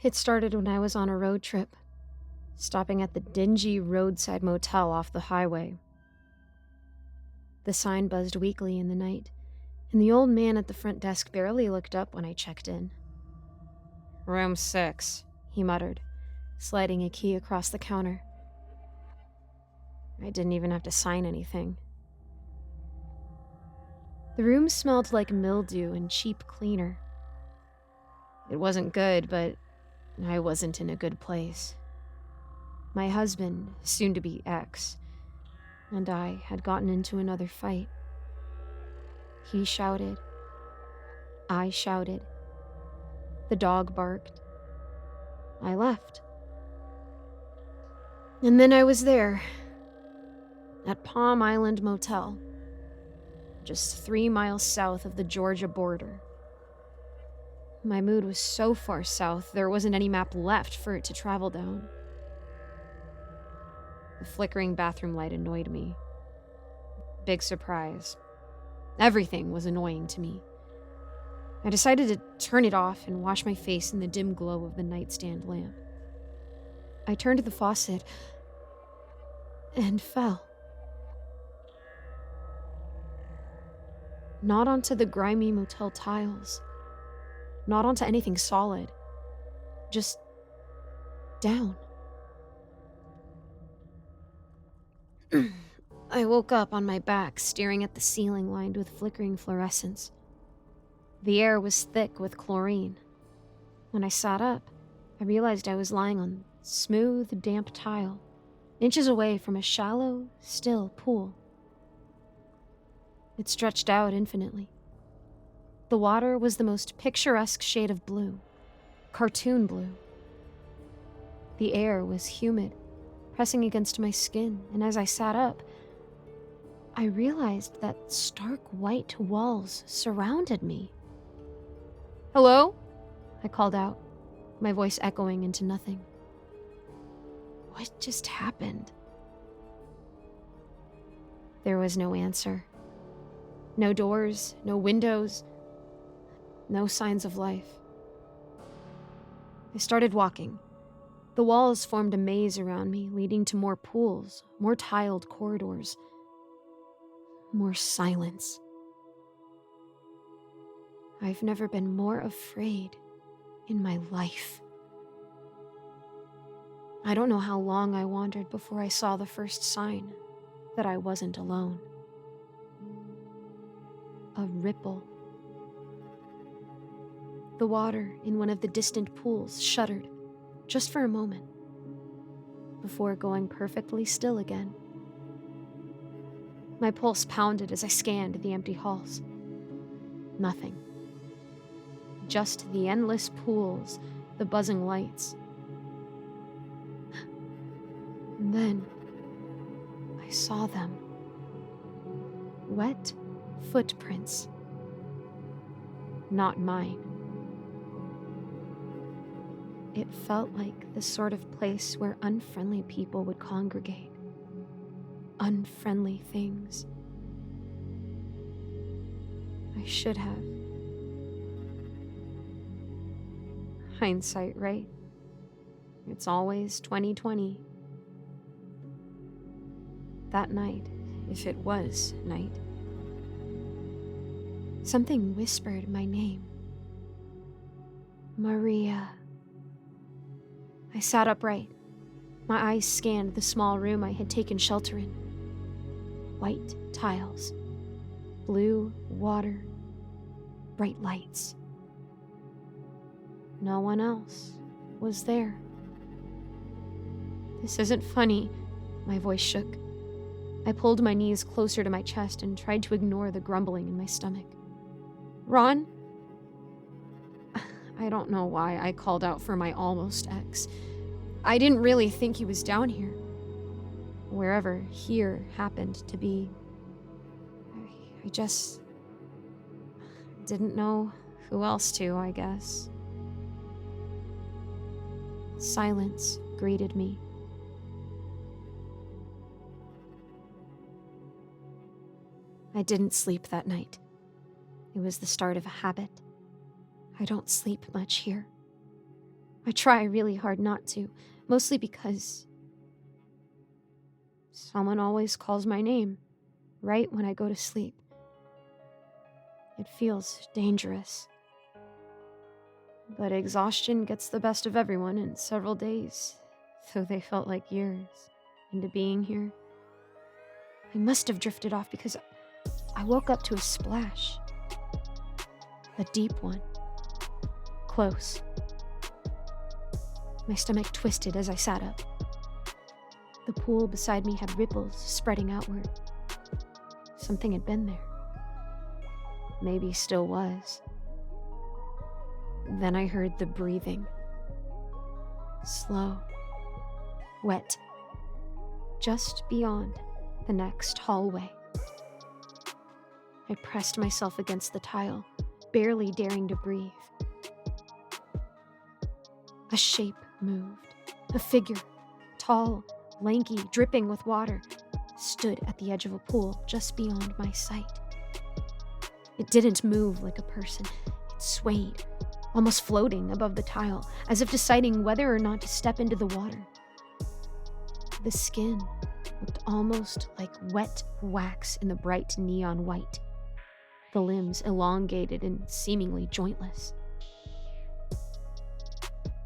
It started when I was on a road trip, stopping at the dingy roadside motel off the highway. The sign buzzed weakly in the night, and the old man at the front desk barely looked up when I checked in. "Room 6, he muttered, sliding a key across the counter. I didn't even have to sign anything. The room smelled like mildew and cheap cleaner. It wasn't good, but I wasn't in a good place. My husband, soon-to-be ex, and I had gotten into another fight. He shouted. I shouted. The dog barked. I left. And then I was there, at Palm Island Motel, just 3 miles south of the Georgia border. My mood was so far south, there wasn't any map left for it to travel down. The flickering bathroom light annoyed me. Big surprise. Everything was annoying to me. I decided to turn it off and wash my face in the dim glow of the nightstand lamp. I turned the faucet and fell. Not onto the grimy motel tiles. Not onto anything solid. Just down. I woke up on my back, staring at the ceiling lined with flickering fluorescence. The air was thick with chlorine. When I sat up, I realized I was lying on smooth, damp tile, inches away from a shallow, still pool. It stretched out infinitely. The water was the most picturesque shade of blue, cartoon blue. The air was humid, pressing against my skin, and as I sat up, I realized that stark white walls surrounded me. "Hello?" I called out, my voice echoing into nothing. What just happened? There was no answer. No doors, no windows, no signs of life. I started walking. The walls formed a maze around me, leading to more pools, more tiled corridors, more silence. I've never been more afraid in my life. I don't know how long I wandered before I saw the first sign that I wasn't alone. A ripple. The water in one of the distant pools shuddered, just for a moment, before going perfectly still again. My pulse pounded as I scanned the empty halls. Nothing. Just the endless pools, the buzzing lights. And then I saw them. Wet footprints. Not mine. It felt like the sort of place where unfriendly people would congregate. Unfriendly things. I should have. Hindsight, right? It's always 20/20. That night, if it was night, something whispered my name. Maria. I sat upright. My eyes scanned the small room I had taken shelter in. White tiles, blue water, bright lights. No one else was there. This isn't funny, my voice shook. I pulled my knees closer to my chest and tried to ignore the grumbling in my stomach. "Ron?" I don't know why I called out for my almost ex. I didn't really think he was down here. Wherever here happened to be. I just didn't know who else to, I guess. Silence greeted me. I didn't sleep that night. It was the start of a habit. I don't sleep much here. I try really hard not to, mostly because someone always calls my name right when I go to sleep. It feels dangerous. But exhaustion gets the best of everyone, and several days, though they felt like years, into being here. I must have drifted off because I woke up to a splash. A deep one. Close. My stomach twisted as I sat up. The pool beside me had ripples spreading outward. Something had been there. Maybe still was. Then I heard the breathing. Slow. Wet. Just beyond the next hallway. I pressed myself against the tile, barely daring to breathe. A shape moved. A figure, tall, lanky, dripping with water, stood at the edge of a pool just beyond my sight. It didn't move like a person. It swayed, almost floating above the tile, as if deciding whether or not to step into the water. The skin looked almost like wet wax in the bright neon white. The limbs elongated and seemingly jointless.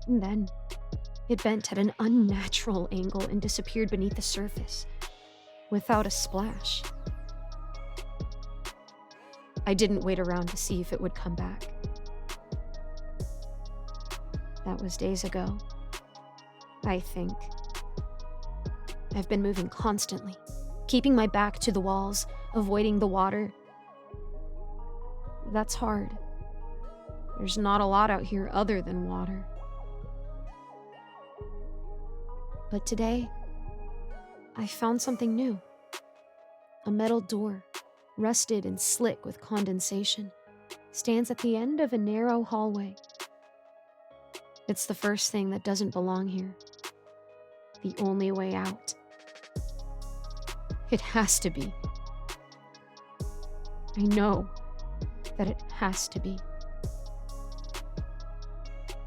And then it bent at an unnatural angle and disappeared beneath the surface, without a splash. I didn't wait around to see if it would come back. That was days ago, I think. I've been moving constantly, keeping my back to the walls, avoiding the water. That's hard. There's not a lot out here other than water. But today, I found something new. A metal door, rusted and slick with condensation, stands at the end of a narrow hallway. It's the first thing that doesn't belong here. The only way out. It has to be. I know that it has to be.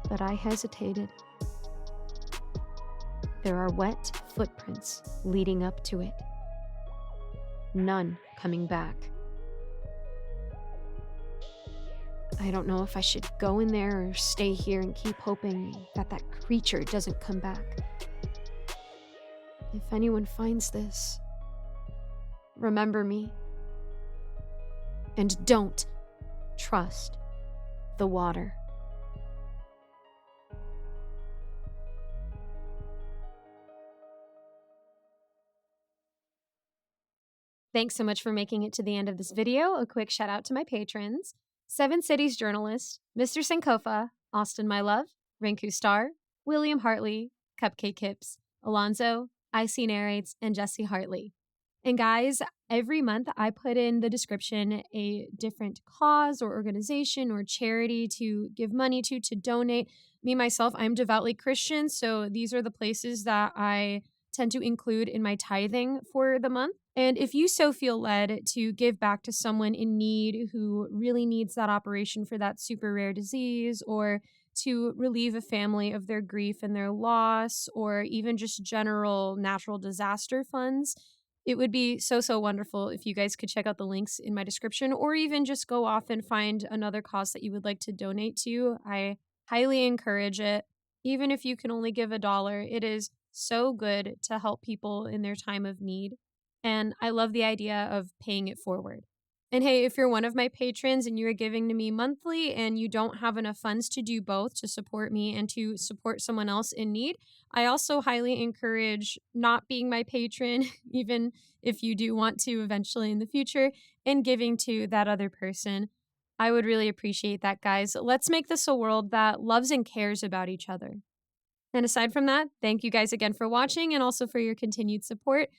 But I hesitated. There are wet footprints leading up to it. None coming back. I don't know if I should go in there or stay here and keep hoping that that creature doesn't come back. If anyone finds this, remember me. And don't trust the water. Thanks so much for making it to the end of this video. A quick shout out to my patrons. Seven Cities Journalist, Mr. Sankofa, Austin My Love, Rinku Star, William Hartley, Cupcake Kips, Alonzo, Icy Narrates, and Jesse Hartley. And guys, every month I put in the description a different cause or organization or charity to give money to donate. Me, myself, I'm devoutly Christian, so these are the places that I tend to include in my tithing for the month. And if you so feel led to give back to someone in need who really needs that operation for that super rare disease, or to relieve a family of their grief and their loss, or even just general natural disaster funds, it would be so wonderful if you guys could check out the links in my description, or even just go off and find another cause that you would like to donate to. I highly encourage it. Even if you can only give $1, it is so good to help people in their time of need. And I love the idea of paying it forward. And hey, if you're one of my patrons and you're giving to me monthly and you don't have enough funds to do both, to support me and to support someone else in need, I also highly encourage not being my patron, even if you do want to eventually in the future, and giving to that other person. I would really appreciate that, guys. Let's make this a world that loves and cares about each other. And aside from that, thank you guys again for watching and also for your continued support.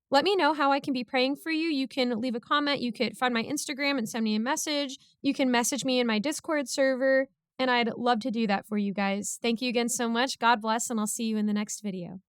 Let me know how I can be praying for you. You can leave a comment. You could find my Instagram and send me a message. You can message me in my Discord server, and I'd love to do that for you guys. Thank you again so much. God bless, and I'll see you in the next video.